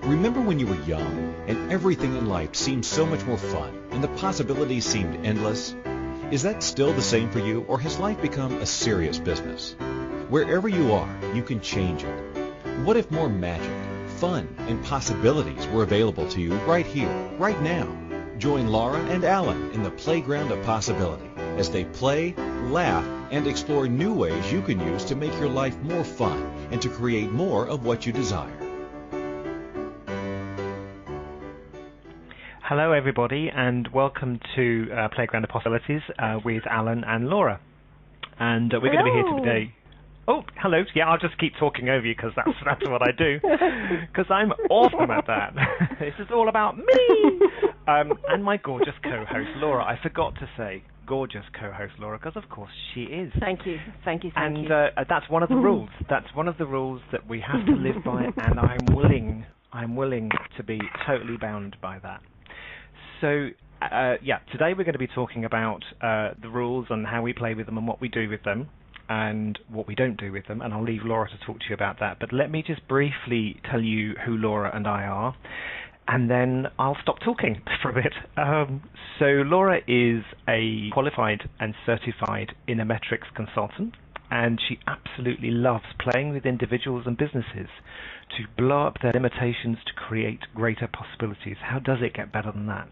Remember when you were young and everything in life seemed so much more fun and the possibilities seemed endless? Is that still the same for you, or has life become a serious business? Wherever you are, you can change it. What if more magic, fun, and possibilities were available to you right here, right now? Join Laura and Alun in the playground of possibility as they play, laugh, and explore new ways you can use to make your life more fun and to create more of what you desire. Hello everybody, and welcome to Playground of Possibilities with Alun and Laura. And we're going to be here today. Oh, hello. Yeah, I'll just keep talking over you because that's what I do. Because I'm awesome at that. This is all about me. And my gorgeous co-host, Laura. I forgot to say gorgeous co-host, Laura, because of course she is. Thank you. And that's one of the rules. That's one of the rules that we have to live by, and I'm willing to be totally bound by that. So, today we're going to be talking about the rules and how we play with them and what we do with them and what we don't do with them, and I'll leave Laura to talk to you about that. But let me just briefly tell you who Laura and I are, and then I'll stop talking for a bit. So Laura is a qualified and certified Innometrics consultant, and she absolutely loves playing with individuals and businesses to blow up their limitations to create greater possibilities. How does it get better than that?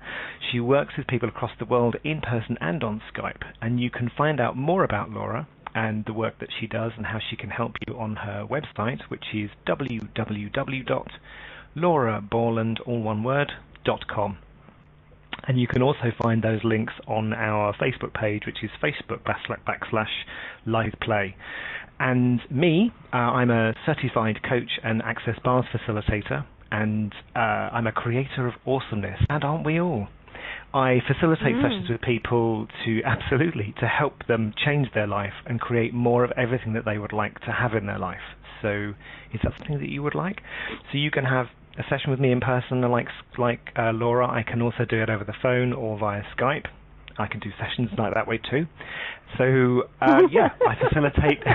She works with people across the world in person and on Skype, and you can find out more about Laura and the work that she does and how she can help you on her website, which is www.lauraborland.com. And you can also find those links on our Facebook page, which is Facebook.com/liveplay. And me, I'm a certified coach and access bars facilitator, and I'm a creator of awesomeness, and aren't we all? I facilitate sessions with people to help them change their life and create more of everything that they would like to have in their life. So is that something that you would like? So you can have a session with me in person, like Laura. I can also do it over the phone or via Skype. I can do sessions like that way too. So I facilitate.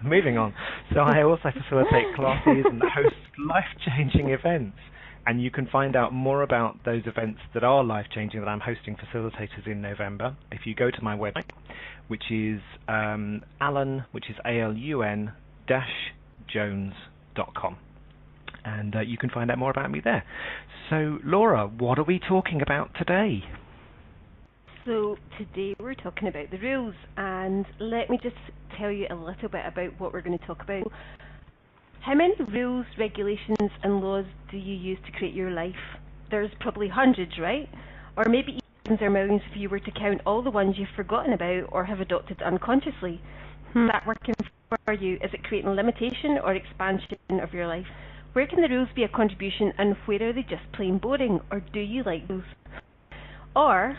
Moving on. So I also facilitate classes and host life-changing events. And you can find out more about those events that are life-changing that I'm hosting facilitators in November if you go to my website, which is Alun, which is ALUN-Jones.com. And you can find out more about me there. So, Laura, what are we talking about today? So, today we're talking about the rules. And let me just tell you a little bit about what we're going to talk about. How many rules, regulations and laws do you use to create your life? There's probably hundreds, right? Or maybe even or millions if you were to count all the ones you've forgotten about or have adopted unconsciously. Is that working for you? Is it creating limitation or expansion of your life? Where can the rules be a contribution, and where are they just plain boring? Or do you like rules? Or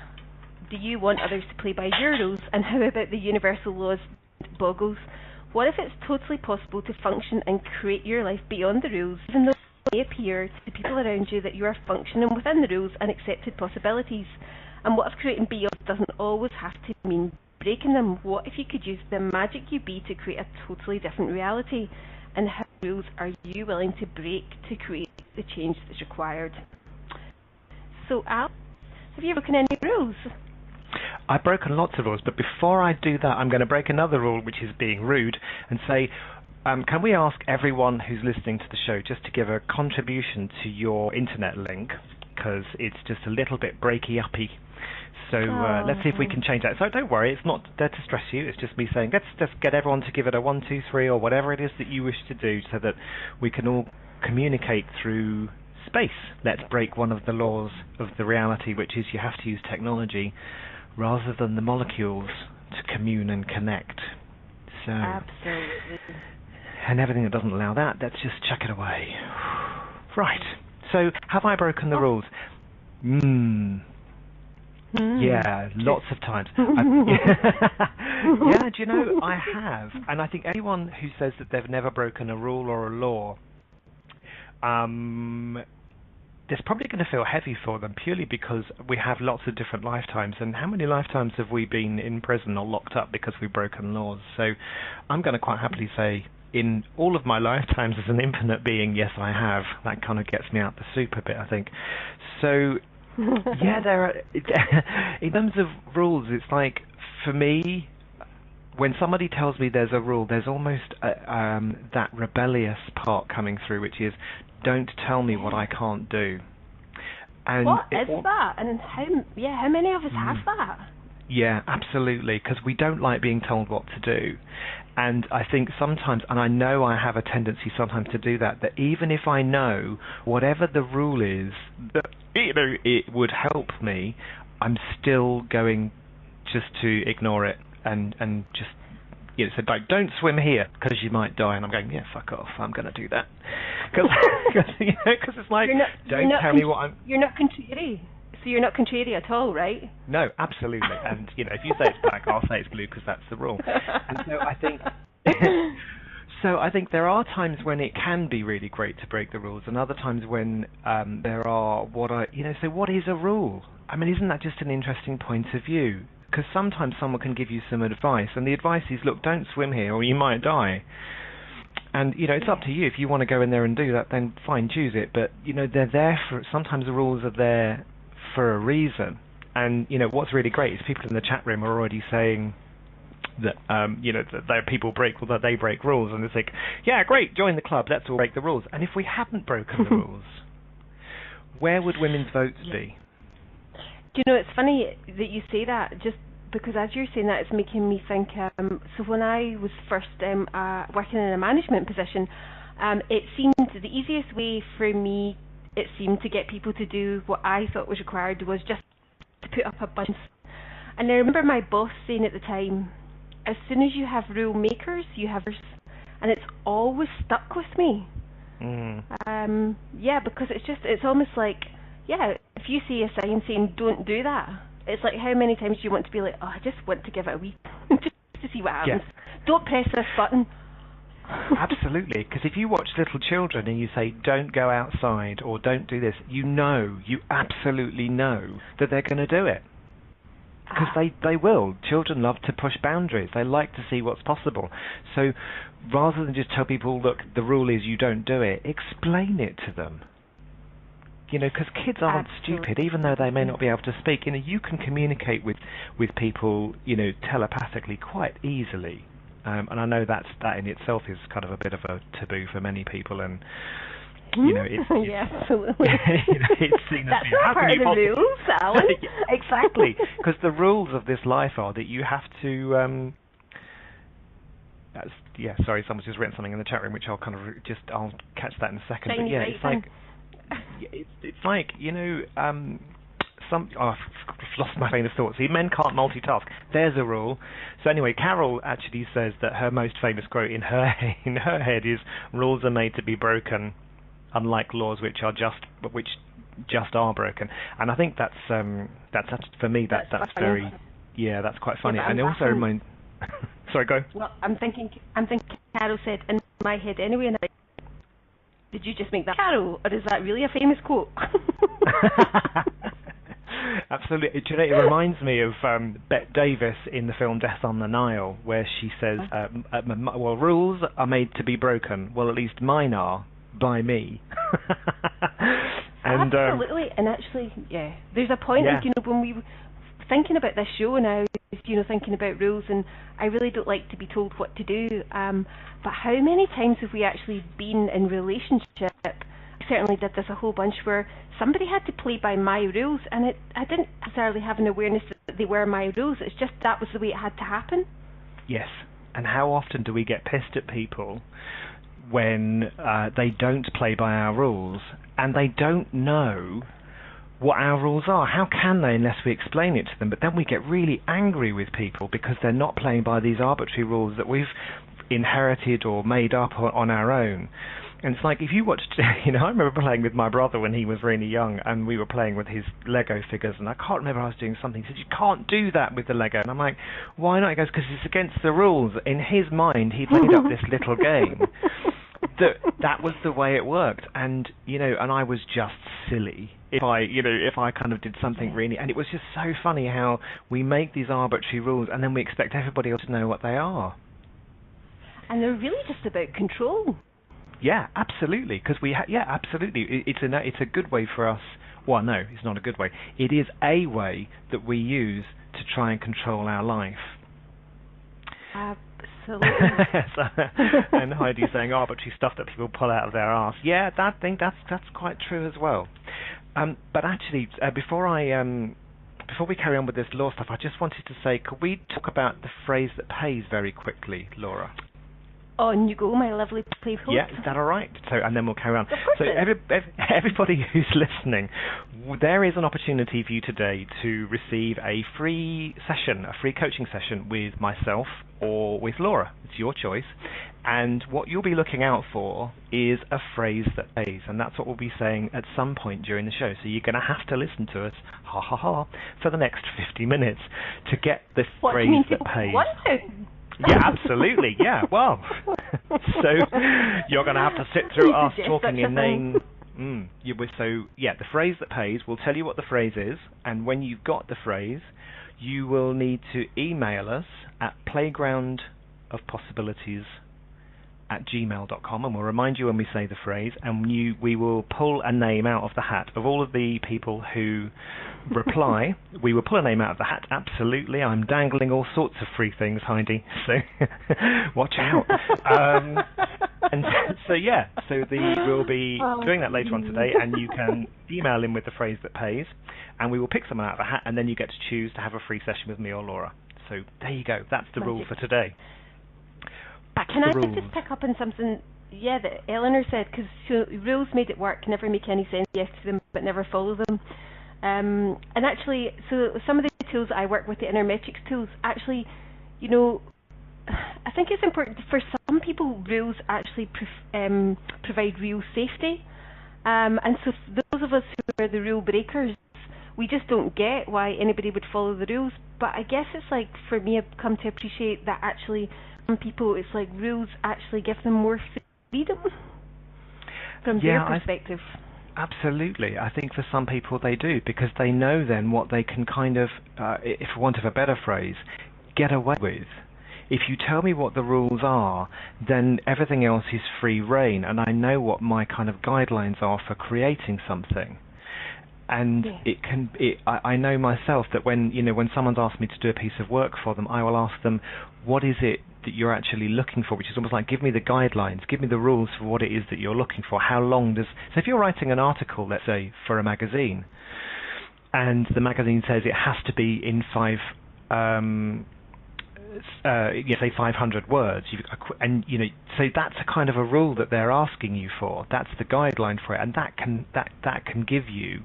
do you want others to play by your rules? And how about the universal laws boggles? What if it's totally possible to function and create your life beyond the rules, even though it may appear to people around you that you are functioning within the rules and accepted possibilities? And what if creating beyond doesn't always have to mean breaking them? What if you could use the magic you be to create a totally different reality? And how many rules are you willing to break to create the change that's required? So, Al, have you broken any rules? I've broken lots of rules, but before I do that, I'm going to break another rule, which is being rude, and say, can we ask everyone who's listening to the show just to give a contribution to your internet link, because it's just a little bit breaky-uppy. So let's see if we can change that. So don't worry, it's not there to stress you. It's just me saying, let's just get everyone to give it a 1, 2, 3, or whatever it is that you wish to do, so that we can all communicate through space. Let's break one of the laws of the reality, which is you have to use technology rather than the molecules to commune and connect. So, absolutely. And everything that doesn't allow that, let's just chuck it away. Right. So, have I broken the rules? Yeah, lots of times. Yeah, do you know, I have. And I think anyone who says that they've never broken a rule or a law, it's probably going to feel heavy for them, purely because we have lots of different lifetimes. And how many lifetimes have we been in prison or locked up because we've broken laws? So I'm going to quite happily say in all of my lifetimes as an infinite being, yes, I have. That kind of gets me out the soup a bit, I think. So, yeah, there are, in terms of rules, it's like, for me, when somebody tells me there's a rule, there's almost that rebellious part coming through, which is, don't tell me what I can't do. And what is that? And how many of us have that? Yeah, absolutely, because we don't like being told what to do. And I think sometimes, and I know I have a tendency sometimes to do that even if I know whatever the rule is, that it would help me, I'm still going just to ignore it and just, so like, don't swim here because you might die. And I'm going, yeah, fuck off, I'm going to do that. Because it's like, don't tell me what I'm... You're not contrary. So you're not contrary at all, right? No, absolutely. And, if you say it's black, I'll say it's blue because that's the rule. And so I think there are times when it can be really great to break the rules, and other times when there are so what is a rule? I mean, isn't that just an interesting point of view? Because sometimes someone can give you some advice, and the advice is, look, don't swim here or you might die. And, it's up to you. If you want to go in there and do that, then fine, choose it. But, they're there for, sometimes the rules are there for a reason. And, what's really great is people in the chat room are already saying that, that people that they break rules. And it's like, yeah, great, join the club, let's all break the rules. And if we hadn't broken the rules, where would women's votes be? Do you know, it's funny that you say that, just because as you're saying that, it's making me think, so when I was first working in a management position, it seemed the easiest way for me, it seemed, to get people to do what I thought was required was just to put up a bunch. And I remember my boss saying at the time, as soon as you have rule makers, you have... And it's always stuck with me. Because it's almost like, if you see a sign saying don't do that, it's like, how many times do you want to be like, oh, I just want to give it a wee, just to see what happens. Yeah. Don't press this button. Absolutely, because if you watch little children and you say, don't go outside or don't do this, you absolutely know that they're going to do it. Because they will. Children love to push boundaries. They like to see what's possible. So rather than just tell people, look, the rule is you don't do it, explain it to them. Because kids aren't stupid, even though they may not be able to speak. You can communicate with people, telepathically quite easily. And I know that in itself is kind of a bit of a taboo for many people. And, it's absolutely. It's seen as... That's not part of the rules, Alan. Exactly. Because the rules of this life are that you have to... sorry, someone's just written something in the chat room, which I'll catch that in a second. But yeah, it's like... It's like, I've lost my train of thought. See, men can't multitask. There's a rule. So anyway, Carol actually says that her most famous quote in her head is, "Rules are made to be broken, unlike laws which just are broken." And I think that's for me that's very, that's quite funny. And it also reminds. Sorry, go. Well, I'm thinking Carol said in my head anyway, and did you just make that Carol, or is that really a famous quote? Absolutely. It reminds me of Bette Davis in the film Death on the Nile, where she says, well, rules are made to be broken. Well, at least mine are, by me. And, absolutely. And actually, there's a point, when we thinking about this show now, thinking about rules, and I really don't like to be told what to do, but how many times have we actually been in relationship, I certainly did this a whole bunch, where somebody had to play by my rules, and I didn't necessarily have an awareness that they were my rules, it's just that was the way it had to happen. Yes, and how often do we get pissed at people when they don't play by our rules, and they don't know what our rules are? How can they unless we explain it to them? But then we get really angry with people because they're not playing by these arbitrary rules that we've inherited or made up on our own. And it's like, if you watched, I remember playing with my brother when he was really young, and we were playing with his Lego figures, and I can't remember, I was doing something. He said, you can't do that with the Lego. And I'm like, why not? He goes, because it's against the rules. In his mind, he'd made up this little game. That was the way it worked. And, and I was just silly if I kind of did something really. And it was just so funny how we make these arbitrary rules, and then we expect everybody else to know what they are. And they're really just about control. Yeah, absolutely. Because absolutely. It's a good way for us. Well, no, it's not a good way. It is a way that we use to try and control our life. Absolutely. And Heidi's saying, but stuff that people pull out of their arse. Yeah, that's quite true as well. But actually, before we carry on with this law stuff, I just wanted to say, could we talk about the phrase that pays very quickly, Laura? On you go, my lovely playhost. Yeah, is that all right? And then we'll carry on. Of course. So everybody who's listening, there is an opportunity for you today to receive a free session, a free coaching session with myself or with Laura. It's your choice. And what you'll be looking out for is a phrase that pays, and that's what we'll be saying at some point during the show. So you're going to have to listen to us, for the next 50 minutes to get the phrase that pays. Yeah, absolutely. Yeah, well, so you're going to have to sit through us talking inane. The phrase that pays, we'll tell you what the phrase is, and when you've got the phrase, you will need to email us at playgroundofpossibilities@gmail.com, and we'll remind you when we say the phrase, and we will pull a name out of the hat. Of all of the people who reply, we will pull a name out of the hat, absolutely. I'm dangling all sorts of free things, Heidi, so watch out. We'll be doing that later on today, and you can email in with the phrase that pays, and we will pick someone out of the hat, and then you get to choose to have a free session with me or Laura. So there you go, that's the rule for today. Can I just pick up on something, that Eleanor said, because rules made it work, never make any sense, yes to them, but never follow them. And actually, so some of the tools I work with, the inner metrics tools, actually, I think it's important for some people, rules actually provide real safety. And so those of us who are the rule breakers, we just don't get why anybody would follow the rules. But I guess it's like, for me, I've come to appreciate that actually some people, it's like rules actually give them more freedom from their perspective. Absolutely. I think for some people they do, because they know then what they can kind of, if for want of a better phrase, get away with. If you tell me what the rules are, then everything else is free reign, and I know what my kind of guidelines are for creating something. And I know myself that when someone's asked me to do a piece of work for them, I will ask them, what is it that you're actually looking for? Which is almost like, give me the guidelines, give me the rules for what it is that you're looking for. How long so if you're writing an article, let's say, for a magazine, and the magazine says it has to be in 500 words, so that's a kind of a rule that they're asking you for. That's the guideline for it, and that can give you,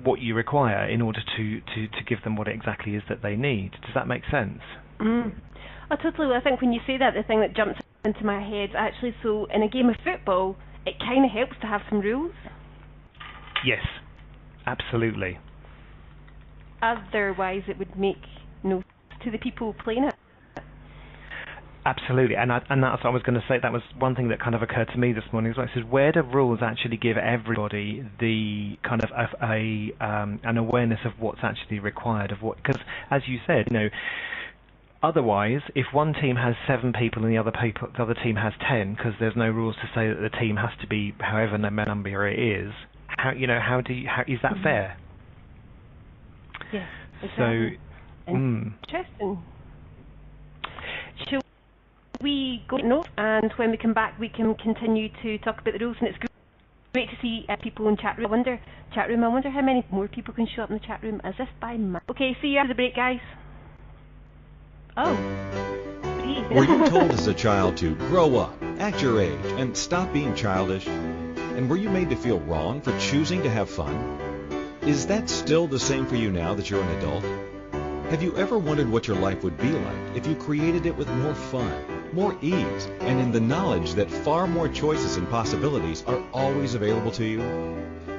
what you require in order to give them what it exactly is that they need. Does that make sense? Oh, totally. I think when you say that, the thing that jumps into my head, actually, so in a game of football, it kind of helps to have some rules. Yes, absolutely. Otherwise, it would make no sense to the people playing it. Absolutely, and that's what I was going to say. That was one thing that kind of occurred to me this morning as well. It says, where do rules actually give everybody the kind of an awareness of what's actually required of what? Because as you said, otherwise, if one team has 7 people and the other team has 10, because there's no rules to say that the team has to be however number it is. Is that fair? Yeah, exactly. So interesting. Shall we go note, and when we come back we can continue to talk about the rules, and it's great to see people in chat room. I wonder how many more people can show up in the chat room as if by magic. Okay, see you after the break, guys. Were you told as a child to grow up, act your age, and stop being childish? And were you made to feel wrong for choosing to have fun? Is that still the same for you now that you're an adult? Have you ever wondered what your life would be like if you created it with more fun, more ease, and in the knowledge that far more choices and possibilities are always available to you?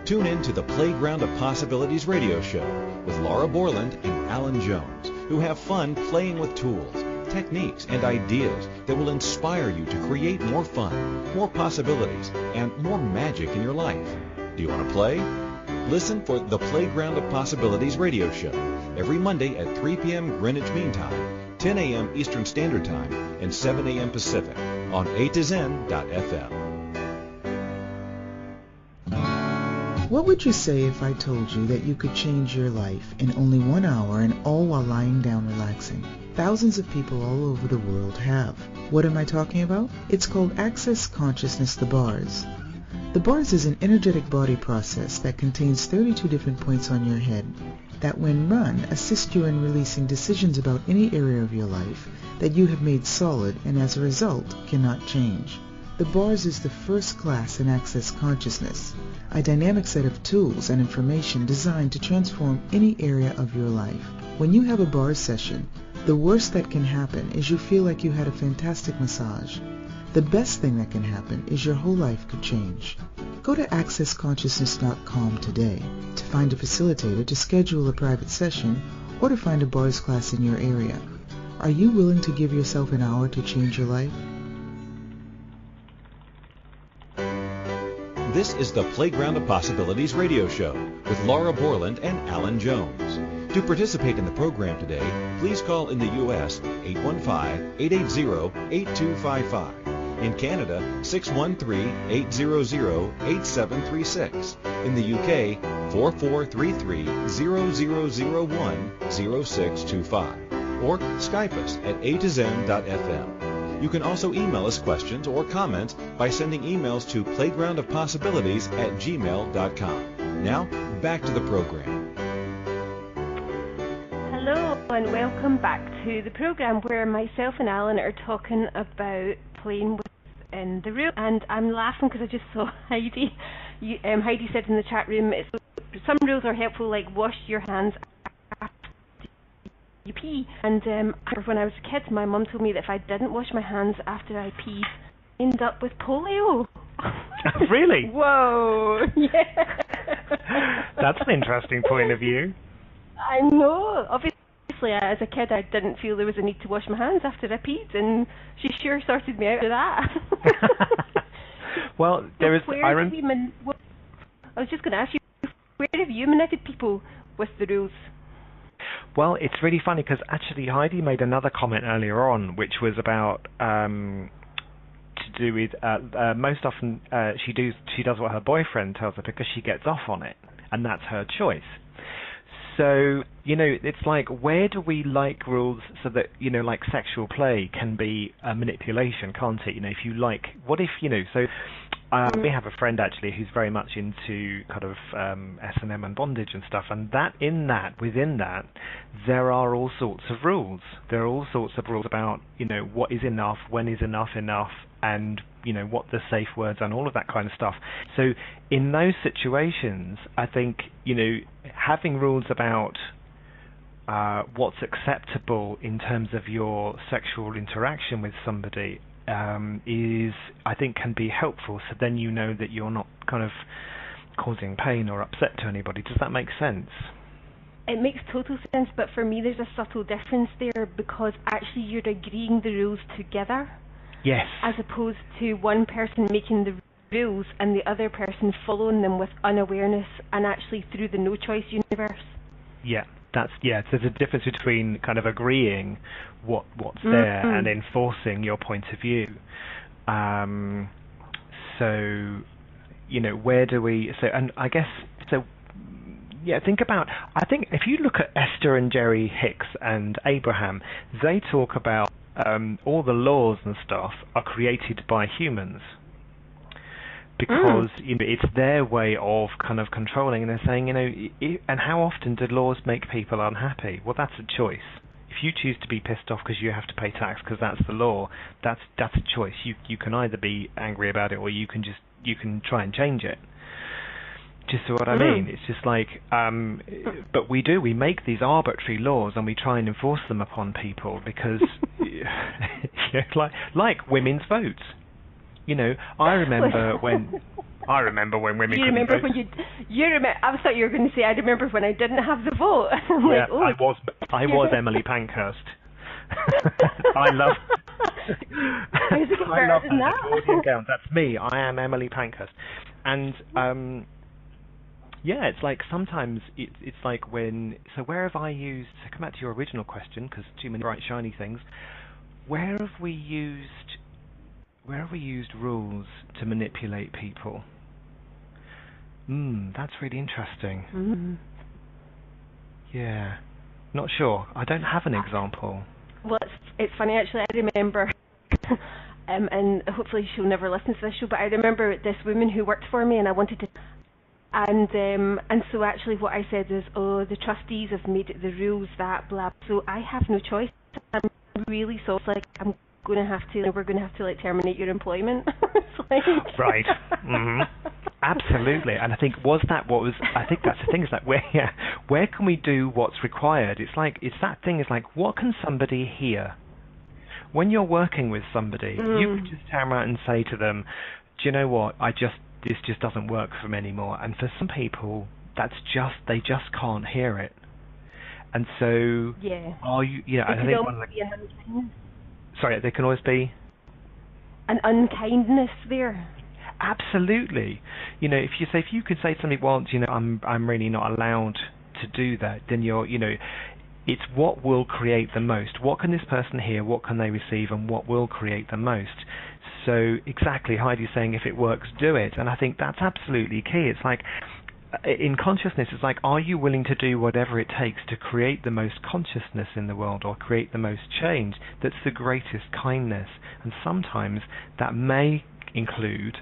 Tune in to the Playground of Possibilities radio show with Laura Borland and Alun Jones, who have fun playing with tools, techniques, and ideas that will inspire you to create more fun, more possibilities, and more magic in your life. Do you want to play? Listen for the Playground of Possibilities radio show every Monday at 3 p.m. Greenwich Mean Time, 10 a.m. Eastern Standard Time and 7 a.m. Pacific on A2Zen.fm. What would you say if I told you that you could change your life in only 1 hour and all while lying down relaxing? Thousands of people all over the world have. What am I talking about? It's called Access Consciousness, the bars. The bars is an energetic body process that contains 32 different points on your head that when run assist you in releasing decisions about any area of your life that you have made solid and as a result cannot change. The bars is the first class in Access Consciousness, a dynamic set of tools and information designed to transform any area of your life. When you have a bars session, the worst that can happen is you feel like you had a fantastic massage. The best thing that can happen is your whole life could change. Go to accessconsciousness.com today to find a facilitator to schedule a private session or to find a bars class in your area. Are you willing to give yourself an hour to change your life? This is the Playground of Possibilities radio show with Laura Borland and Alan Jones. To participate in the program today, please call in the U.S. 815-880-8255. In Canada, 613-800-8736. In the UK, 4433-0001-0625. Or Skype us at A2Zen.fm. You can also email us questions or comments by sending emails to playgroundofpossibilities@gmail.com. Now, back to the program. Hello and welcome back to the program where myself and Alan are talking about playing within the room. And I'm laughing because I just saw Heidi. Heidi said in the chat room, some rules are helpful, like wash your hands after you pee. And when I was a kid, my mum told me that if I didn't wash my hands after I peed, I ended up with polio. Really? Whoa! Yeah. That's an interesting point of view. I know. Obviously, as a kid, I didn't feel there was a need to wash my hands after I peed, and she sure sorted me out of that. Well, there is. I was just going to ask you, where have you manipulated people with the rules? Well, it's really funny because actually Heidi made another comment earlier on, which was about to do with most often she does what her boyfriend tells her because she gets off on it, and that's her choice. So, it's like, where do we like rules so that, like sexual play can be a manipulation, can't it? If you like, what if, so we have a friend actually who's very much into kind of S&M and bondage and stuff, and within that, there are all sorts of rules. There are all sorts of rules about, what is enough, when is enough, and what the safe words and all of that kind of stuff. So in those situations, I think, having rules about what's acceptable in terms of your sexual interaction with somebody is, I think, can be helpful. So then that you're not kind of causing pain or upset to anybody. Does that make sense? It makes total sense, but for me there's a subtle difference there because actually you're agreeing the rules together. Yes. As opposed to one person making the rules and the other person following them with unawareness and actually through the no-choice universe. Yeah, so there's a difference between kind of agreeing what's there and enforcing your point of view. So, where do we... So, and I guess... So, yeah, think about... I think if you look at Esther and Jerry Hicks and Abraham, they talk about all the laws and stuff are created by humans because it's their way of kind of controlling, and they're saying, and how often do laws make people unhappy? Well, that's a choice. If you choose to be pissed off because you have to pay tax because that's the law, that's a choice. You can either be angry about it or you can try and change it. Do you see what I mean? It's just like, but we make these arbitrary laws and we try and enforce them upon people because, like women's votes. I remember when women couldn't vote. I thought you were going to say, I remember when I didn't have the vote. Yeah, I was Emily Pankhurst. I love that. That's me. I am Emily Pankhurst. And Yeah, it's like sometimes it's like when, so where have I used, so come back to your original question, because too many bright shiny things, where have we used rules to manipulate people? That's really interesting. Mm-hmm. Yeah, not sure. I don't have an example. Well, it's funny actually. I remember, and hopefully she'll never listen to this show, but I remember this woman who worked for me, and I wanted to, and so actually what I said is, oh, the trustees have made it the rules that blah. So I have no choice. I'm really sorry. It's like we're going to have to like terminate your employment. It's like right. Mm-hmm. Absolutely. And I think I think that's the thing, is like where can we do what's required? It's that thing is like, what can somebody hear? When you're working with somebody, you can just turn around and say to them, do you know what, this just doesn't work for me anymore. And for some people, they just can't hear it. And so I think there can always be an unkindness there. Absolutely. If you could say to somebody, well, I'm really not allowed to do that, then it's what will create the most. What can this person hear? What can they receive? And what will create the most? So exactly, Heidi's saying, if it works, do it. And I think that's absolutely key. It's like, in consciousness, it's like, are you willing to do whatever it takes to create the most consciousness in the world, or create the most change that's the greatest kindness? And sometimes that may include,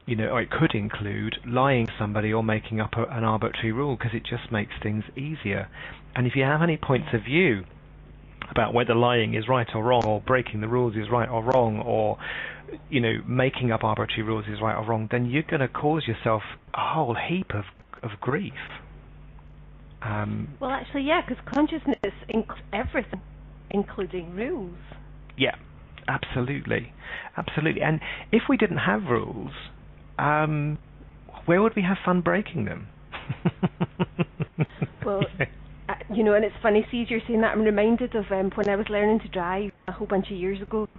or it could include lying to somebody or making up an arbitrary rule, because it just makes things easier. And if you have any points of view about whether lying is right or wrong, or breaking the rules is right or wrong, or making up arbitrary rules is right or wrong, then you're going to cause yourself a whole heap of grief. Well, actually, yeah, because consciousness includes everything, including rules. Yeah, absolutely. And if we didn't have rules, where would we have fun breaking them? Well, and it's funny, see, as you're saying that, I'm reminded of when I was learning to drive a whole bunch of years ago.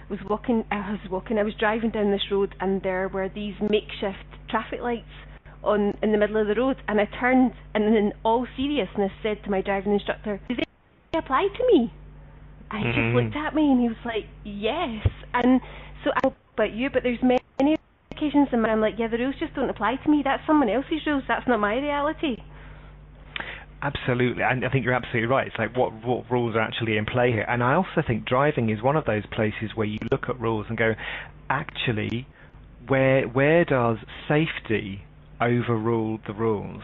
I was driving down this road, and there were these makeshift traffic lights in the middle of the road, and I turned and in all seriousness said to my driving instructor, do they apply to me? And he just looked at me and he was like, yes. And so I don't know about you, but there's many occasions in I'm like, yeah, the rules just don't apply to me. That's someone else's rules. That's not my reality. Absolutely, and I think you're absolutely right. It's like, what rules are actually in play here? And I also think driving is one of those places where you look at rules and go, actually, where does safety overrule the rules?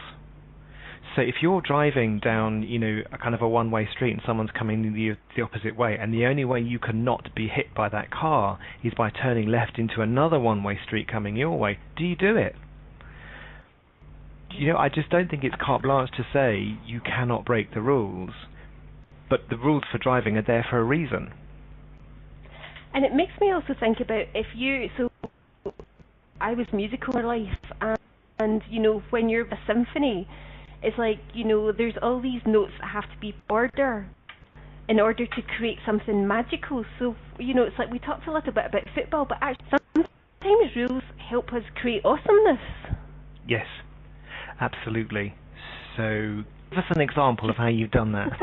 So if you're driving down, a kind of a one-way street, and someone's coming the opposite way, and the only way you can not be hit by that car is by turning left into another one-way street coming your way, do you do it? I just don't think it's carte blanche to say you cannot break the rules, but the rules for driving are there for a reason. And it makes me also think about so I was musical in my life, and when you're a symphony, it's like, there's all these notes that have to be order in order to create something magical. So, it's like we talked a little bit about football, but actually sometimes rules help us create awesomeness. Yes. Absolutely. So, give us an example of how you've done that.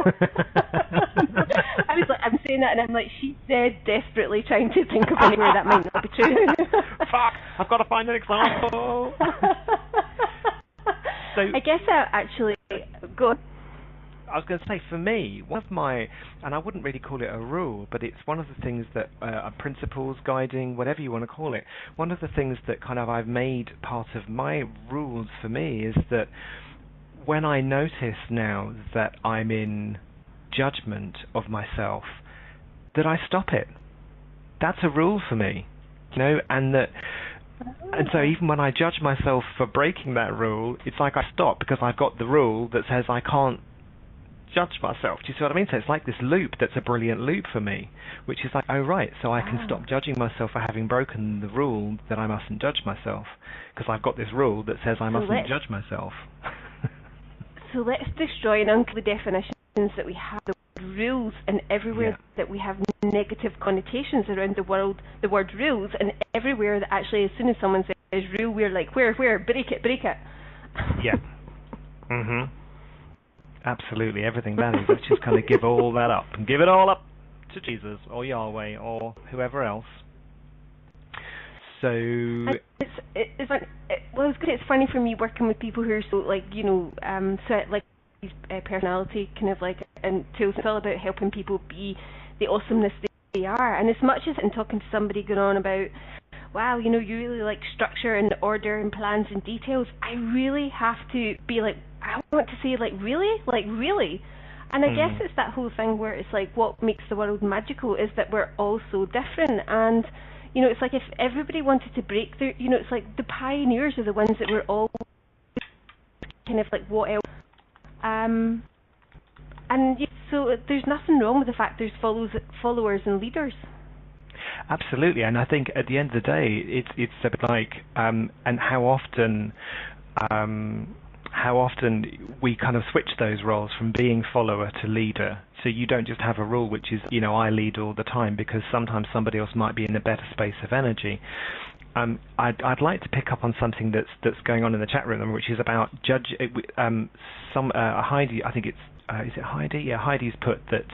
I'm saying that, and I'm like, she's desperately trying to think of anywhere that might not be true. Fuck! I've got to find an example. So, I guess actually, go on. I was going to say, for me, one of my, and I wouldn't really call it a rule, but it's one of the things that are principles, guiding, whatever you want to call it. One of the things that kind of I've made part of my rules for me is that when I notice now that I'm in judgment of myself, that I stop it. That's a rule for me, and so even when I judge myself for breaking that rule, it's like I stop, because I've got the rule that says I can't judge myself. Do you see what I mean? So it's like this loop that's a brilliant loop for me, which is like, oh right, so I can stop judging myself for having broken the rule that I mustn't judge myself, because I've got this rule that says I mustn't judge myself. So let's destroy and unclear the definitions that we have, the rules, and everywhere that we have negative connotations around the word rules, and everywhere that actually as soon as someone says rule, we're like, where, break it. Yeah. Mhm. Absolutely, everything that is. Let's just kind of give all that up and give it all up to Jesus or Yahweh or whoever else. So it's funny for me working with people who are so like so like personality kind of like, and tools. It's all about helping people be the awesomeness they are. And as much as in talking to somebody going on about, wow, you really like structure and order and plans and details, I really have to be like, I want to say like really. And I guess it's that whole thing where it's like what makes the world magical is that we're all so different. And it's like if everybody wanted to break their, it's like the pioneers are the ones that were all kind of like what else. So there's nothing wrong with the fact there's followers and leaders. Absolutely, and I think at the end of the day, it's a bit like, and how often we kind of switch those roles from being follower to leader. So you don't just have a rule which is, I lead all the time, because sometimes somebody else might be in a better space of energy. I'd like to pick up on something that's going on in the chat room, which is about Heidi. I think it's is it Heidi? Yeah, Heidi's put that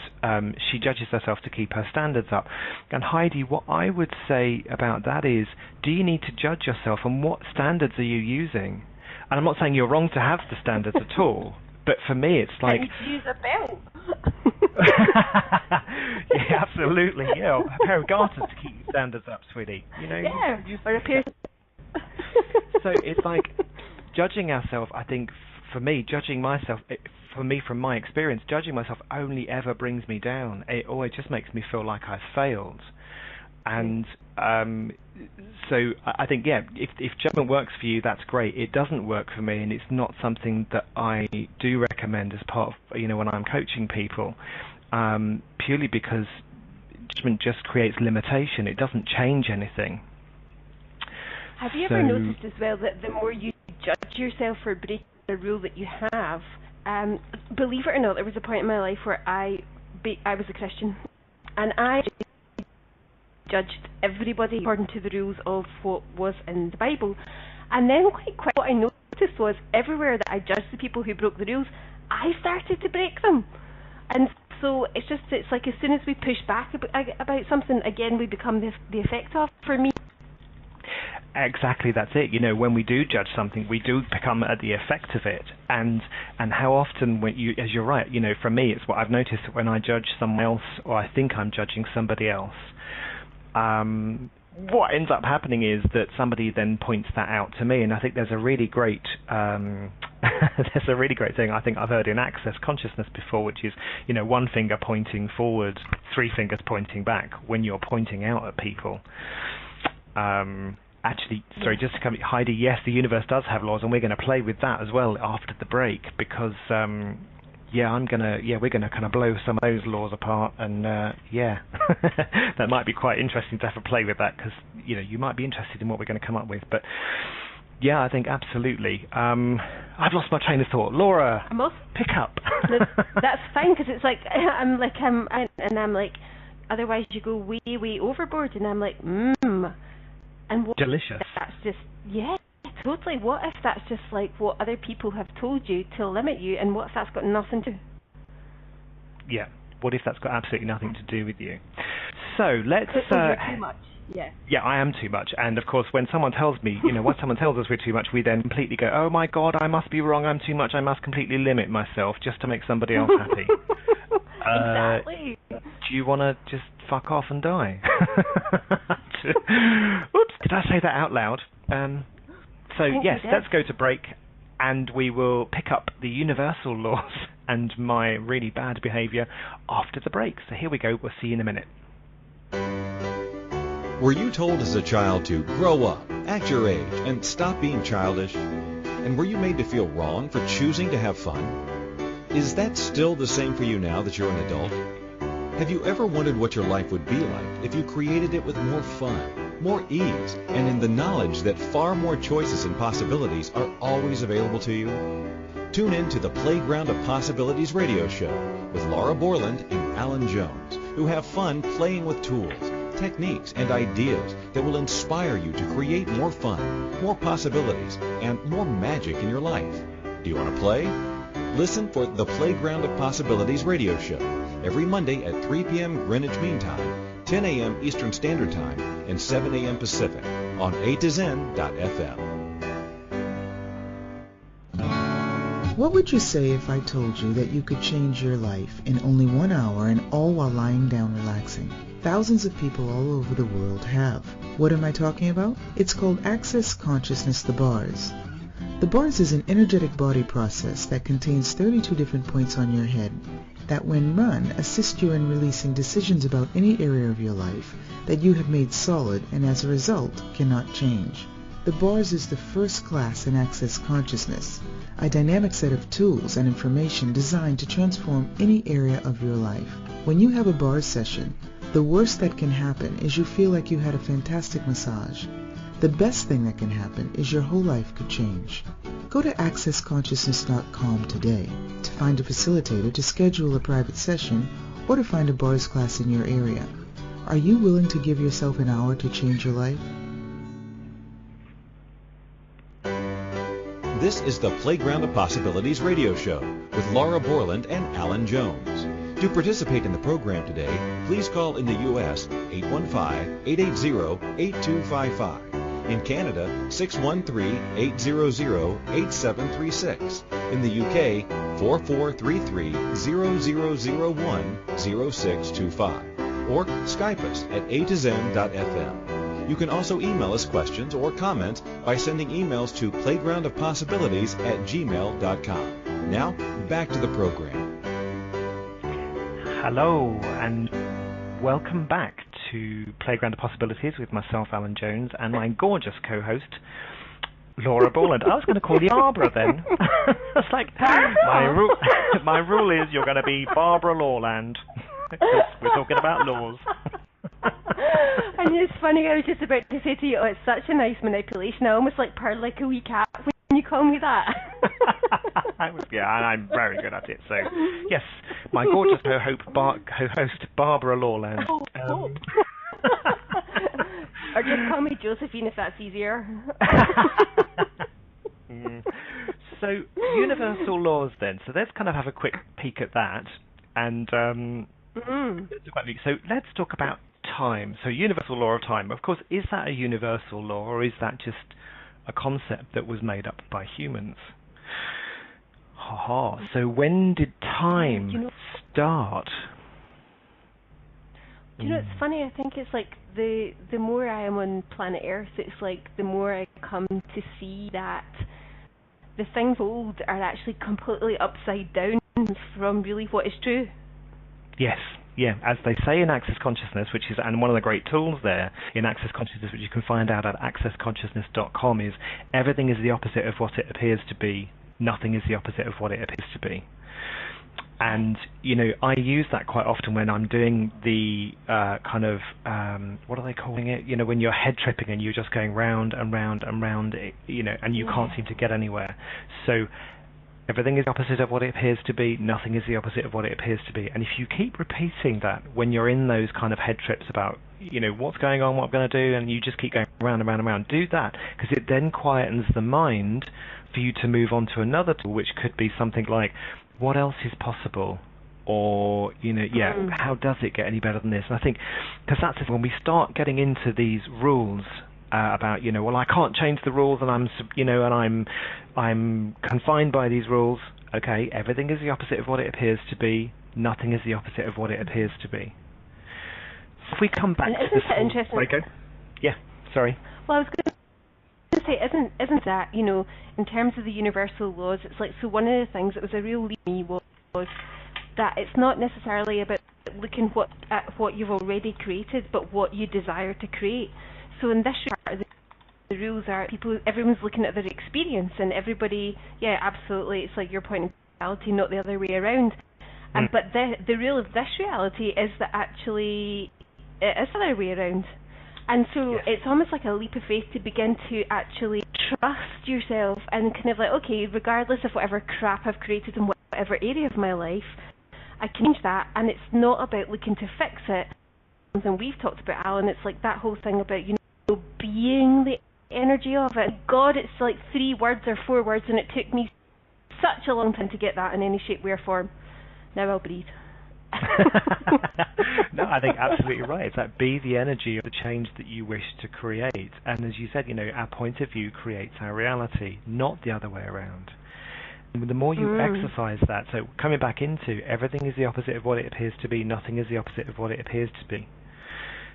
she judges herself to keep her standards up. And Heidi, what I would say about that is, do you need to judge yourself, and what standards are you using? And I'm not saying you're wrong to have the standards at all, but for me it's like... Can you use a belt? Yeah, absolutely, yeah. A pair of garters to keep your standards up, sweetie. Yeah, or a pair... So it's like, judging ourselves, I think, for me, judging myself... from my experience, judging myself only ever brings me down. It always just makes me feel like I've failed. And so I think, yeah, if judgment works for you, that's great. It doesn't work for me, and it's not something that I do recommend as part of, when I'm coaching people, purely because judgment just creates limitation. It doesn't change anything. Have you ever noticed as well that the more you judge yourself for breaking a rule that you have, believe it or not, there was a point in my life where I was a Christian, and I judged everybody according to the rules of what was in the Bible. And then quite quick, what I noticed was everywhere that I judged the people who broke the rules, I started to break them. And so it's like as soon as we push back about something, again we become the effect of. For me, exactly, that's it. When we do judge something, we do become the effect of it. And how often, as you're right, for me, it's what I've noticed when I judge someone else, or I think I'm judging somebody else. What ends up happening is that somebody then points that out to me, and I think there's a really great thing I think I've heard in Access Consciousness before, which is one finger pointing forward, three fingers pointing back when you're pointing out at people. Actually, sorry, just to come, Heidi, yes, the universe does have laws, and we're going to play with that as well after the break, because we're gonna kind of blow some of those laws apart, and that might be quite interesting to have a play with that, because you might be interested in what we're going to come up with. But yeah, I think absolutely. I've lost my train of thought. Laura, pick up. That's fine, because it's like I'm like, otherwise you go way overboard, and I'm like, and what delicious. That's just totally. What if that's just like what other people have told you to limit you, and what if that's got nothing to... Yeah, what if that's got absolutely nothing to do with you? So let's... you're too much. Yeah, I am too much. And of course, when someone tells me, when someone tells us we're too much, we then completely go, oh my God, I must be wrong, I'm too much, I must completely limit myself just to make somebody else happy. Exactly. Do you want to just fuck off and die? Oops, did I say that out loud? So yes, let's go to break, and we will pick up the universal laws and my really bad behaviour after the break. So here we go, we'll see you in a minute. Were you told as a child to grow up, act your age, and stop being childish? And were you made to feel wrong for choosing to have fun? Is that still the same for you now that you're an adult? Have you ever wondered what your life would be like if you created it with more fun, more ease, and in the knowledge that far more choices and possibilities are always available to you? Tune in to the Playground of Possibilities radio show with Laura Borland and Alun Jones, who have fun playing with tools, techniques, and ideas that will inspire you to create more fun, more possibilities, and more magic in your life. Do you want to play? Listen for the Playground of Possibilities radio show every Monday at 3 p.m. Greenwich Mean Time, 10 a.m. Eastern Standard Time, and 7 a.m. Pacific on A2Zen.fm. What would you say if I told you that you could change your life in only 1 hour and all while lying down relaxing? Thousands of people all over the world have. What am I talking about? It's called Access Consciousness, the bars. The bars is an energetic body process that contains 32 different points on your head that when run assist you in releasing decisions about any area of your life that you have made solid and as a result cannot change. The bars is the first class in Access Consciousness, a dynamic set of tools and information designed to transform any area of your life. When you have a bars session, the worst that can happen is you feel like you had a fantastic massage. The best thing that can happen is your whole life could change. Go to accessconsciousness.com today to find a facilitator to schedule a private session or to find a bars class in your area. Are you willing to give yourself an hour to change your life? This is the Playground of Possibilities radio show with Laura Borland and Alun Jones. To participate in the program today, please call in the U.S. 815-880-8255. In Canada, 613-800-8736. In the UK, 4433-0001-0625. Or Skype us at A2Zen.fm. You can also email us questions or comments by sending emails to playgroundofpossibilities@gmail.com. Now, back to the program. Hello, and welcome back to Playground of Possibilities with myself, Alun Jones, and my gorgeous co-host, Laura Borland. I was going to call you Barbara then. It's like, my rule is you're going to be Barbara Lawland. We're talking about laws. And it's funny, I was just about to say to you, oh, it's such a nice manipulation. I almost like purr like a wee cat when you call me that. Yeah, and I'm very good at it. So, yes, my gorgeous co-host, Barbara Lawland. Or just call me Josephine if that's easier. So, universal laws then. So let's kind of have a quick peek at that. And so let's talk about time. So universal law of time. Of course, is that a universal law or is that just a concept that was made up by humans? So when did time start? Do you know, it's funny, I think it's like the more I am on planet Earth, it's like the more I come to see that the things old are actually completely upside down from really what is true. Yes, yeah, as they say in Access Consciousness, which is, and one of the great tools there in Access Consciousness, which you can find out at accessconsciousness.com, is everything is the opposite of what it appears to be. Nothing is the opposite of what it appears to be. And, you know, I use that quite often when I'm doing the kind of, what are they calling it? You know, when you're head tripping and you're just going round and round and round, you know, and you can't seem to get anywhere. So everything is the opposite of what it appears to be. Nothing is the opposite of what it appears to be. And if you keep repeating that when you're in those kind of head trips about, you know, what's going on, what I'm going to do, and you just keep going round and round and round, do that, because it then quietens the mind for you to move on to another tool, which could be something like, what else is possible? Or, you know, how does it get any better than this? And I think, because that's when we start getting into these rules about, you know, well, I can't change the rules, and I'm, you know, and I'm confined by these rules. Okay, everything is the opposite of what it appears to be. Nothing is the opposite of what it appears to be. If we come back to this, interesting? Yeah, sorry. Well, I was going to say, isn't that, you know, in terms of the universal laws, it's like, so one of the things that was a real lead to me was that it's not necessarily about looking at what you've already created, but what you desire to create. So in this part, the rules are everyone's looking at their experience, and everybody, yeah, absolutely, it's like your point of reality, not the other way around. But the rule of this reality is that actually it is the other way around. And so it's almost like a leap of faith to begin to actually trust yourself and kind of like, okay, regardless of whatever crap I've created in whatever area of my life, I can change that, and it's not about looking to fix it. And we've talked about, Alan, it's like that whole thing about, you know, being the energy of it. God, it's like 3 words or 4 words, and it took me such a long time to get that in any shape, way, or form. Now I'll breathe. No, I think absolutely right. It's like, be the energy of the change that you wish to create. And as you said, our point of view creates our reality, not the other way around. And the more you exercise that, so coming back into everything is the opposite of what it appears to be, nothing is the opposite of what it appears to be.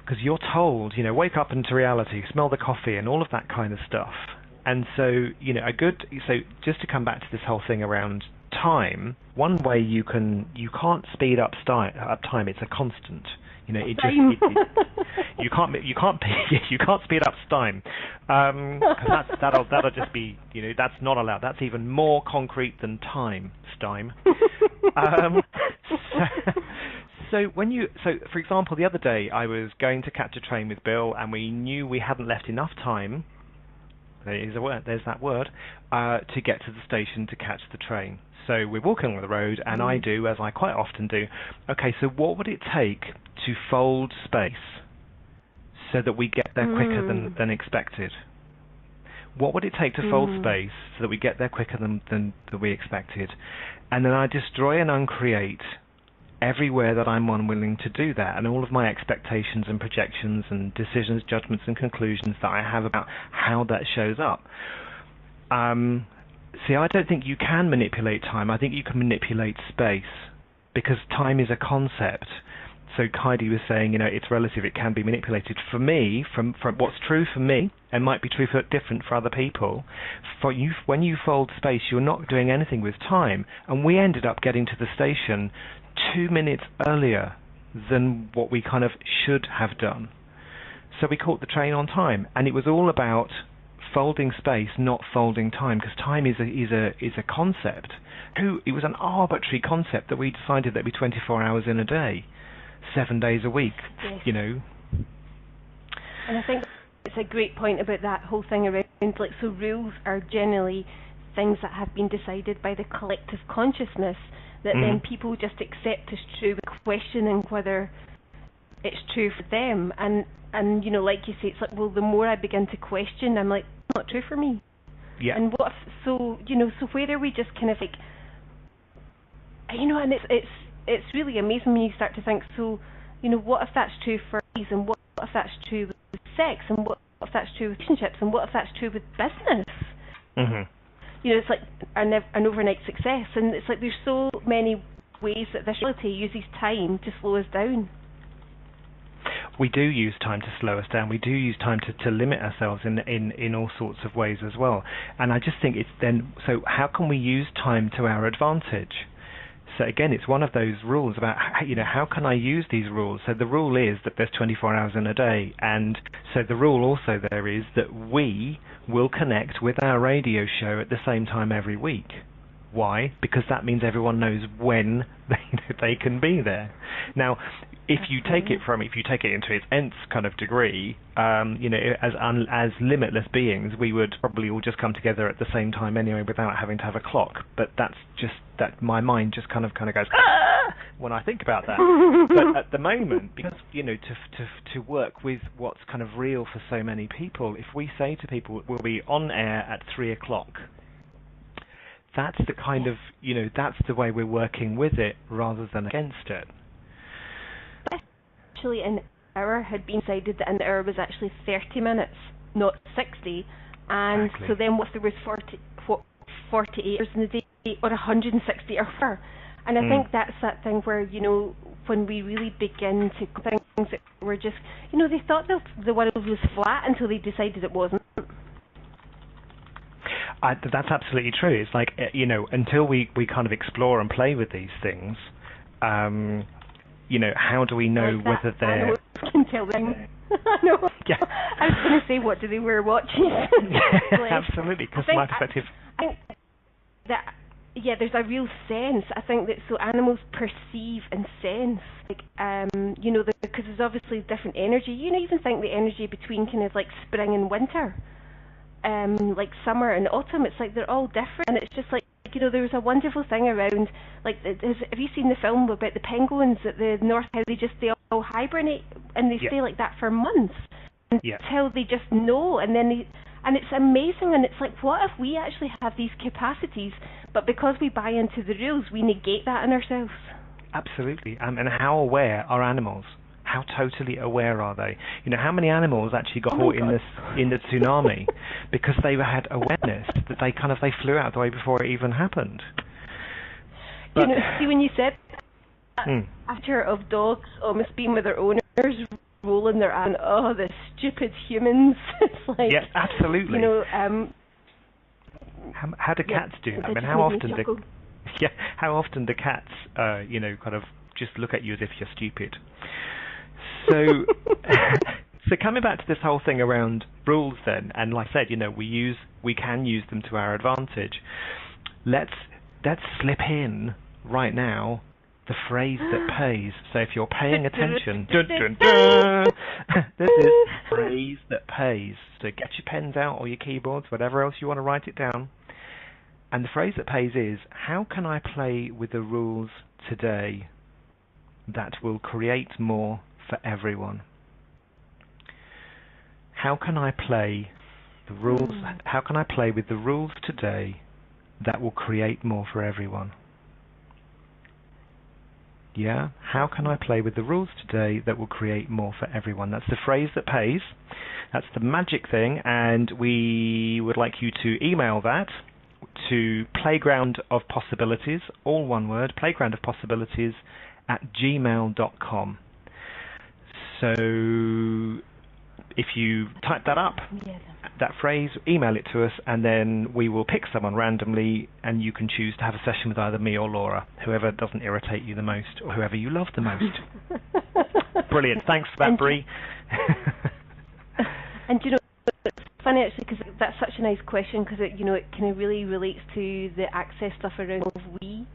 Because you're told, wake up into reality, smell the coffee, and all of that kind of stuff. And so, so just to come back to this whole thing around time, one way you can't speed up time. It's a constant. You can't speed up time, because that'll just be, that's not allowed. That's even more concrete than time. So for example, the other day I was going to catch a train with Bill, and we knew we hadn't left enough time. There's that word, to get to the station to catch the train. So we're walking along the road, and I do, as I quite often do, okay, so what would it take to fold space so that we get there quicker than expected? What would it take to fold space so that we get there quicker than we expected? And then I destroy and uncreate everywhere that I'm unwilling to do that, and all of my expectations and projections and decisions, judgments and conclusions that I have about how that shows up. I don't think you can manipulate time. I think you can manipulate space, because time is a concept. So Heidi was saying, it's relative, it can be manipulated. For me, from what's true for me, and might be true for different for other people, for you, when you fold space, you're not doing anything with time. And we ended up getting to the station 2 minutes earlier than what we kind of should have done. So we caught the train on time, and it was all about folding space, not folding time, because time is a concept. It was an arbitrary concept that we decided there'd be 24 hours in a day, 7 days a week. Yes. And I think it's a great point about that whole thing around, so rules are generally things that have been decided by the collective consciousness that then people just accept as true, questioning whether it's true for them. And like you say, it's like, well, the more I begin to question, I'm like, it's not true for me. Yeah. And what if, so where are we just kind of like, and it's really amazing when you start to think, so, what if that's true for these, and what if that's true with sex, and what if that's true with relationships, and what if that's true with business? It's like an overnight success, and it's like there's so many ways that this reality uses time to slow us down. We do use time to slow us down. We do use time to limit ourselves in all sorts of ways as well. And I just think it's then, so how can we use time to our advantage? So again, it's one of those rules about, how can I use these rules? So the rule is that there's 24 hours in a day, and so the rule also there is that we will connect with our radio show at the same time every week. Why? Because that means everyone knows when they can be there. Now, if you take it into its nth kind of degree, as limitless beings, we would probably all just come together at the same time anyway, without having to have a clock. But that's just that my mind just kind of goes when I think about that. But at the moment, because to work with what's kind of real for so many people, if we say to people we'll be on air at 3:00. That's the kind of, that's the way we're working with it rather than against it. Actually, an hour had been decided that an hour was actually 30 minutes, not 60. And exactly. So then what if there was 48 hours in the day or 160 hours? And I think that's that thing where, when we really begin to things that were just, they thought the world was flat until they decided it wasn't. That's absolutely true. It's like, until we kind of explore and play with these things, how do we know like whether they're... I can tell them. I know. Yeah. I was going to say, what do they wear watches? Absolutely, because my perspective... I think that, there's a real sense. I think that so animals perceive and sense, because there's obviously different energy. Even think the energy between kind of like spring and winter. Like summer and autumn, it's like they're all different, and it's just like, there was a wonderful thing around, like, have you seen the film about the penguins at the north, how they all hibernate, and they stay like that for months until they just know, and then And it's amazing, and it's like, what if we actually have these capacities, but because we buy into the rules, we negate that in ourselves? Absolutely. And how aware are animals? How totally aware are they? You know, how many animals actually got caught in the tsunami because they had awareness that they flew out the way before it even happened. But, you know, see, when you said that picture of dogs almost being with their owners, rolling their eyes, the stupid humans. It's like, yeah, absolutely. You know, how do cats do that? I mean, how often do cats, kind of just look at you as if you're stupid? So, so coming back to this whole thing around rules, then, and like I said, you know, we can use them to our advantage. Let's slip in right now the phrase that pays. So if you're paying attention, dun, dun, dun, this is the phrase that pays. So get your pens out or your keyboards, whatever else you want to write it down. And the phrase that pays is, how can I play with the rules today that will create more for everyone? How can I play the rules? How can I play with the rules today that will create more for everyone? Yeah, how can I play with the rules today that will create more for everyone? That's the phrase that pays. That's the magic thing, and we would like you to email that to playgroundofpossibilities, all one word, playgroundofpossibilities @gmail.com. So if you type that up, that phrase, email it to us, and then we will pick someone randomly, and you can choose to have a session with either me or Laura, whoever doesn't irritate you the most, or whoever you love the most. Brilliant. Thanks for that, Bree. And you know, it's funny actually, because that's such a nice question, because it kind of really relates to the access stuff around we.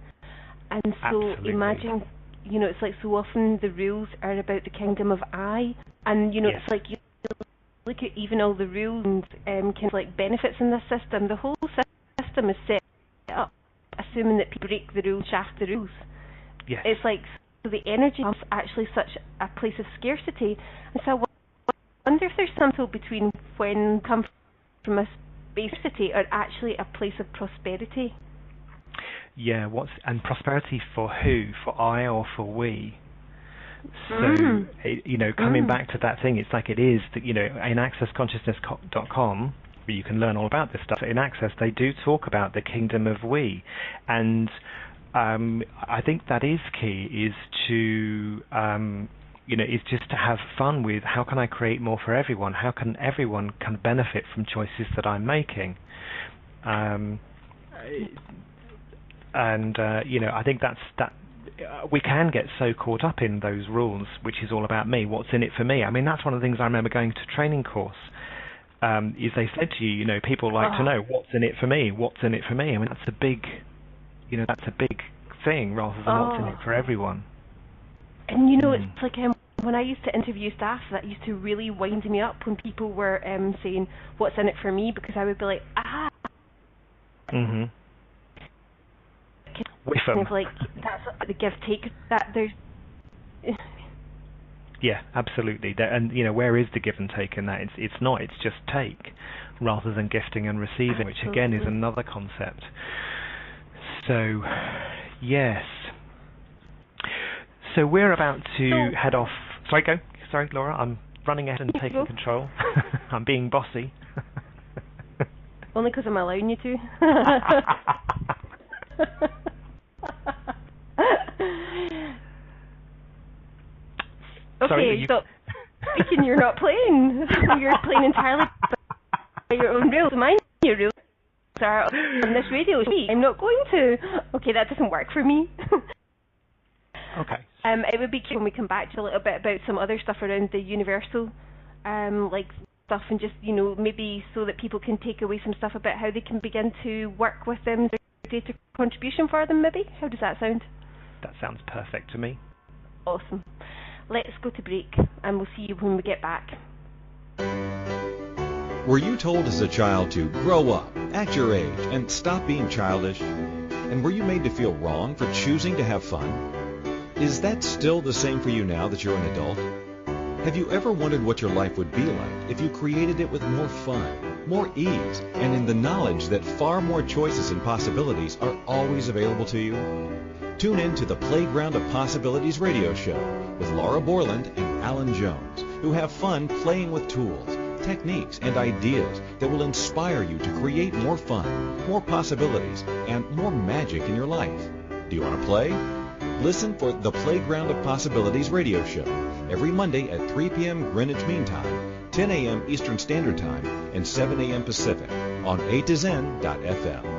And so Absolutely. Imagine, it's like so often the rules are about the kingdom of I, and Yes. it's like you look at even all the rules and kind of like benefits in this system. The whole system is set up assuming that people break the rules, shaft the rules. Yes. It's like, so the energy is actually such a place of scarcity, and so I wonder if there's something between when come from a scarcity or actually a place of prosperity. Yeah, and prosperity for who? For I or for we? So, coming back to that thing, it's like it is that, in accessconsciousness.com, where you can learn all about this stuff, in Access, they do talk about the kingdom of we. And I think that is key, is to, is just to have fun with how can I create more for everyone? How can everyone can benefit from choices that I'm making? I think that we can get so caught up in those rules, which is all about me. What's in it for me? I mean, that's one of the things I remember going to training course. Is they said to you, people like to know what's in it for me. What's in it for me? I mean, that's a big thing rather than what's in it for everyone. And it's like when I used to interview staff, that used to really wind me up when people were saying what's in it for me, because I would be like, With them. Kind of like that's the give take that there's. Yeah, absolutely. And where is the give and take in that? It's not. It's just take, rather than gifting and receiving, which again is another concept. So, yes. So we're about to head off. Sorry, go. Sorry, Laura. I'm running ahead and taking control. I'm being bossy. Only because I'm allowing you to. Okay, so speaking, you're not playing. You're playing entirely by your own rules. My new rules are on this radio show. I'm not going to. Okay, that doesn't work for me. Okay. It would be cute when we come back to a little bit about some other stuff around the universal, stuff, and just maybe so that people can take away some stuff about how they can begin to work with them, their data contribution for them. Maybe. How does that sound? That sounds perfect to me. Awesome. Let's go to break, and we'll see you when we get back. Were you told as a child to grow up, act your age, and stop being childish? And were you made to feel wrong for choosing to have fun? Is that still the same for you now that you're an adult? Have you ever wondered what your life would be like if you created it with more fun? more ease, and in the knowledge that far more choices and possibilities are always available to you? Tune in to the Playground of Possibilities radio show with Laura Borland and Alun Jones, who have fun playing with tools, techniques, and ideas that will inspire you to create more fun, more possibilities, and more magic in your life. Do you want to play? Listen for the Playground of Possibilities radio show every Monday at 3 p.m. Greenwich Mean Time, 10 a.m. Eastern Standard Time, and 7 a.m. Pacific on A2Zen.fm.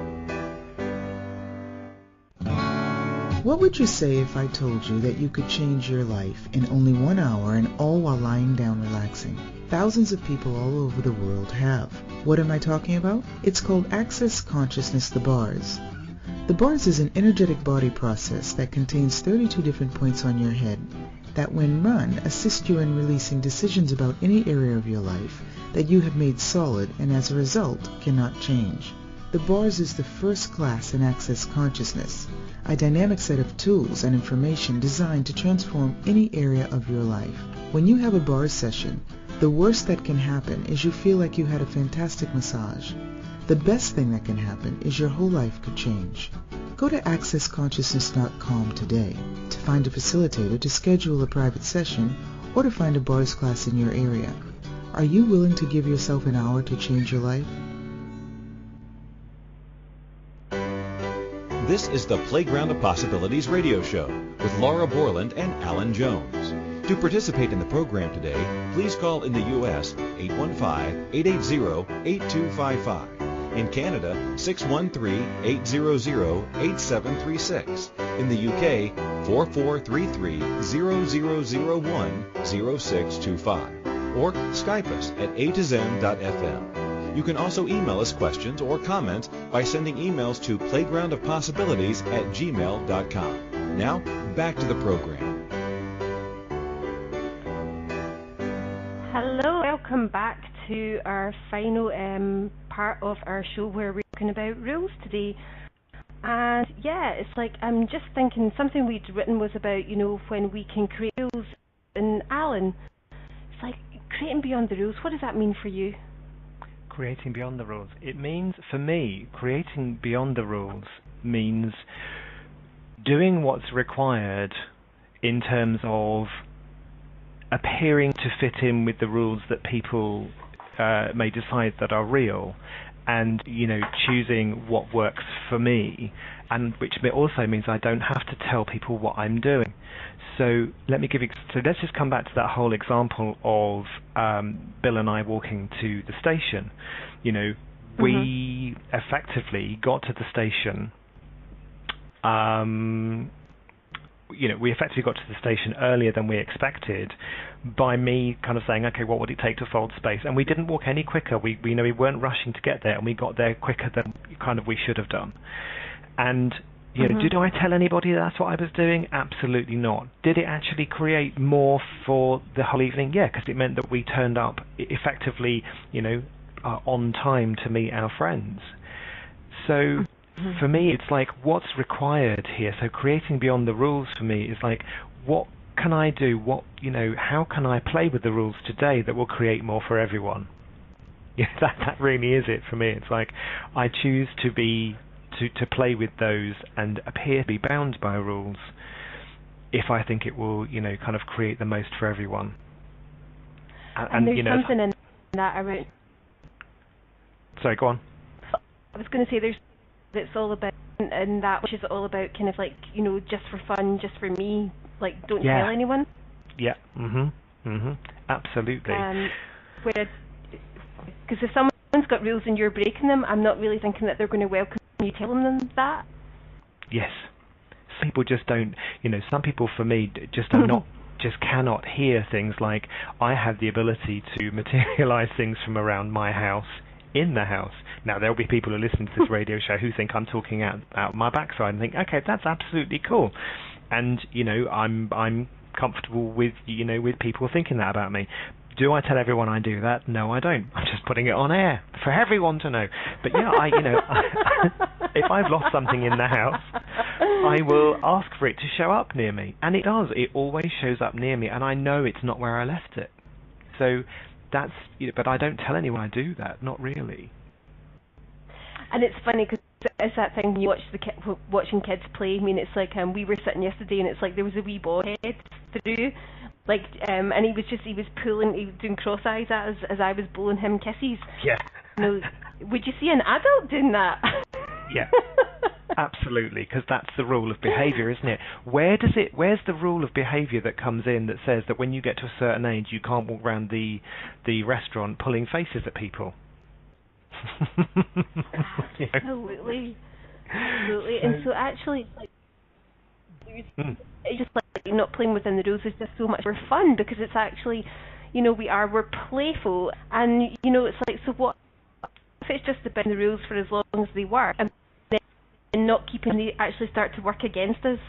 What would you say if I told you that you could change your life in only 1 hour and all while lying down relaxing? Thousands of people all over the world have. What am I talking about? It's called Access Consciousness, the bars. The bars is an energetic body process that contains 32 different points on your head that, when run, assist you in releasing decisions about any area of your life that you have made solid and as a result cannot change. The bars is the first class in Access Consciousness, a dynamic set of tools and information designed to transform any area of your life. When you have a bars session, the worst that can happen is you feel like you had a fantastic massage. The best thing that can happen is your whole life could change. Go to accessconsciousness.com today to find a facilitator to schedule a private session or to find a bars class in your area. Are you willing to give yourself an hour to change your life? This is the Playground of Possibilities radio show with Laura Borland and Alun Jones. To participate in the program today, please call in the U.S. 815-880-8255. In Canada, 613-800-8736. In the UK, 4433-0001-0625. Or Skype us at A2Zen.fm. You can also email us questions or comments by sending emails to playgroundofpossibilities@gmail.com. Now, back to the program. Hello, welcome back to our final part of our show where we're talking about rules today. And yeah, it's like I'm just thinking something we'd written was about, when we can create rules. And Alan, it's like creating beyond the rules. What does that mean for you? Creating beyond the rules. It means, for me, creating beyond the rules means doing what's required in terms of appearing to fit in with the rules that people may decide that are real, and choosing what works for me, and which also means I don't have to tell people what I'm doing. So let's just come back to that whole example of Bill and I walking to the station. We effectively got to the station. We effectively got to the station earlier than we expected by me kind of saying, okay, what would it take to fold space? And we didn't walk any quicker. We weren't rushing to get there, and we got there quicker than kind of we should have done. And did I tell anybody that's what I was doing? Absolutely not. Did it actually create more for the whole evening? Yeah, because it meant that we turned up effectively, on time to meet our friends. So for me, it's like what's required here. So creating beyond the rules for me is like, what can I do? How can I play with the rules today that will create more for everyone? Yeah, that really is it for me. It's like I choose to play with those and appear to be bound by rules if I think it will, kind of create the most for everyone. And there's something in that around. Sorry, go on. I was going to say it's all about, and that which is all about kind of like, just for fun, just for me, like don't tell anyone. Yeah. Absolutely. Because if someone's got rules and you're breaking them, I'm not really thinking that they're going to welcome you telling them that. Yes. Some people just don't, some people for me just are not, just cannot hear things like, I have the ability to materialize things from around my house in the house. Now, there'll be people who listen to this radio show who think I'm talking out my backside and think, okay, that's absolutely cool. And, I'm comfortable with, with people thinking that about me. Do I tell everyone I do that? No, I don't. I'm just putting it on air for everyone to know. But yeah, if I've lost something in the house, I will ask for it to show up near me. And it does. It always shows up near me, and I know it's not where I left it. So that's, but I don't tell anyone I do that, not really. And it's funny because it's that thing you watch watching kids play. I mean, it's like we were sitting yesterday, and it's like there was a wee boy head through, like, and he was doing cross eyes at us as I was blowing him kisses. Yeah. Would you see an adult doing that? Yeah. Absolutely, because that's the rule of behaviour, isn't it? Where's the rule of behaviour that comes in that says that when you get to a certain age, you can't walk around the restaurant pulling faces at people? Absolutely. And so actually, like, it's just like not playing within the rules is just so much more fun, because it's actually, we're playful, and it's like, so what if it's just about the rules for as long as they work, and then not keeping they actually start to work against us?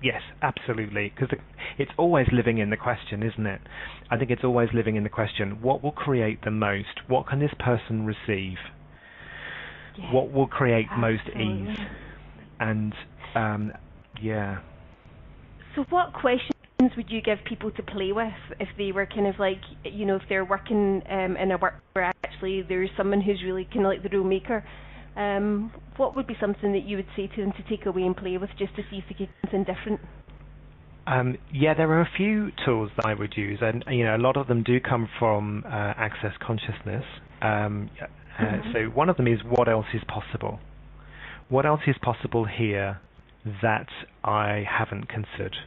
Yes, absolutely, because it's always living in the question, isn't it? I think it's always living in the question, what will create the most? What can this person receive? Yes, what will create absolutely. most ease? And, yeah. So what questions would you give people to play with if they were kind of like, if they're working in a work where actually there's someone who's really kind of like the rule maker? What would be something that you would say to them to take away and play with, just to see if they get something different? Yeah, there are a few tools that I would use, and a lot of them do come from Access Consciousness. So one of them is, what else is possible? What else is possible here that I haven't considered?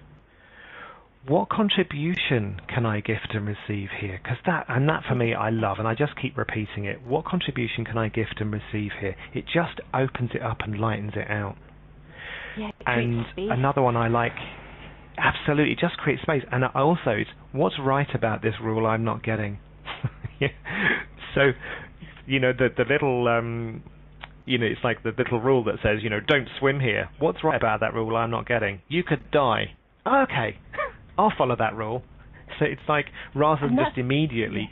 What contribution can I gift and receive here? Because that for me I love, and I just keep repeating it. What contribution can I gift and receive here? It just opens it up and lightens it out. Yeah, and another one I like, absolutely, just create space. And also, it's what's right about this rule I'm not getting. Yeah. So, the little, it's like the little rule that says, don't swim here. What's right about that rule I'm not getting? You could die. Okay. I'll follow that rule. So it's like, rather than just immediately...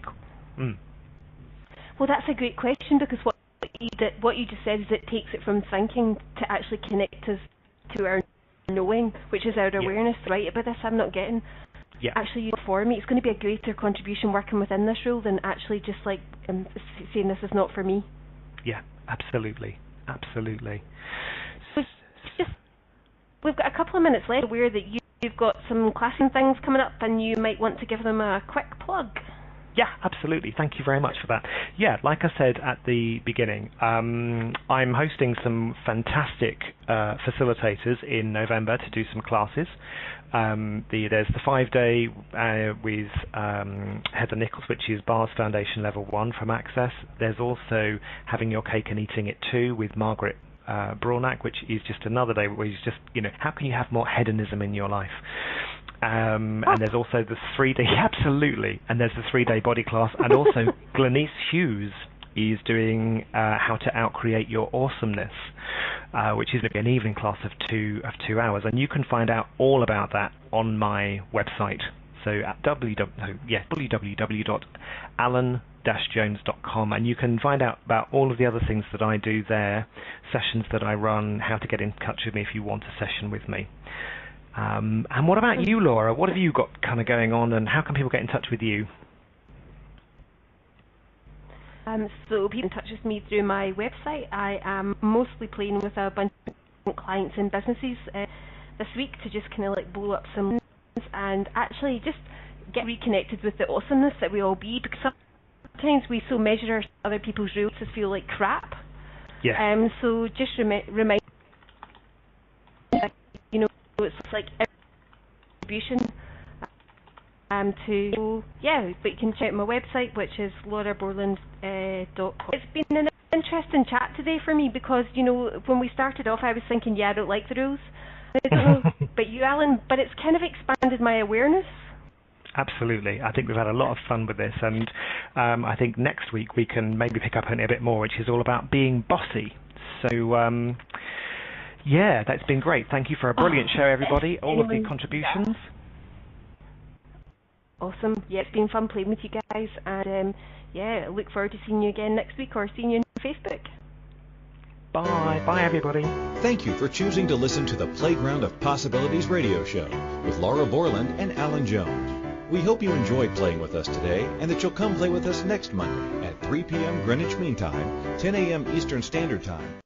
Well, that's a great question, because what you just said is it takes it from thinking to actually connect us to our knowing, which is our awareness. Right about this, I'm not getting. Yeah. Actually, for me, it's going to be a greater contribution working within this rule than actually just like saying this is not for me. Yeah, absolutely. We've got a couple of minutes left. Aware that you've got some classes and things coming up, and you might want to give them a quick plug. Yeah, absolutely. Thank you very much for that. Yeah, like I said at the beginning, I'm hosting some fantastic facilitators in November to do some classes. There's the 5-day with Heather Nichols, which is Bars Foundation Level 1 from Access. There's also Having Your Cake and Eating It Too with Margaret Braunack, which is just another day where you just, how can you have more hedonism in your life? And there's also the 3-day, absolutely, and there's the 3-day body class, and also Glenise Hughes is doing How to Outcreate Your Awesomeness, which is going to be an evening class of 2 hours, and you can find out all about that on my website. So at www.alan-jones.com, and you can find out about all of the other things that I do there, sessions that I run, how to get in touch with me if you want a session with me. And what about you, Laura? What have you got kind of going on, and how can people get in touch with you? So people can touch with me through my website. I am mostly playing with a bunch of clients and businesses this week to just kind of like blow up some and actually just get reconnected with the awesomeness that we all be, because sometimes we so measure other people's rules to feel like crap. Yeah. So just remind it's like contribution to but you can check out my website, which is lauraborland.com. It's been an interesting chat today for me, because when we started off I was thinking I don't like the rules, I don't know but you, Alan, but it's kind of expanded my awareness. Absolutely. I think we've had a lot of fun with this, and I think next week we can maybe pick up on it a bit more, which is all about being bossy. So yeah, that's been great. Thank you for a brilliant show, everybody. All of the contributions. Awesome. Yeah, it's been fun playing with you guys, and I look forward to seeing you again next week, or seeing you on Facebook. Bye. Bye, everybody. Thank you for choosing to listen to the Playground of Possibilities radio show with Laura Borland and Alan Jones. We hope you enjoyed playing with us today and that you'll come play with us next Monday at 3 p.m. Greenwich Mean Time, 10 a.m. Eastern Standard Time.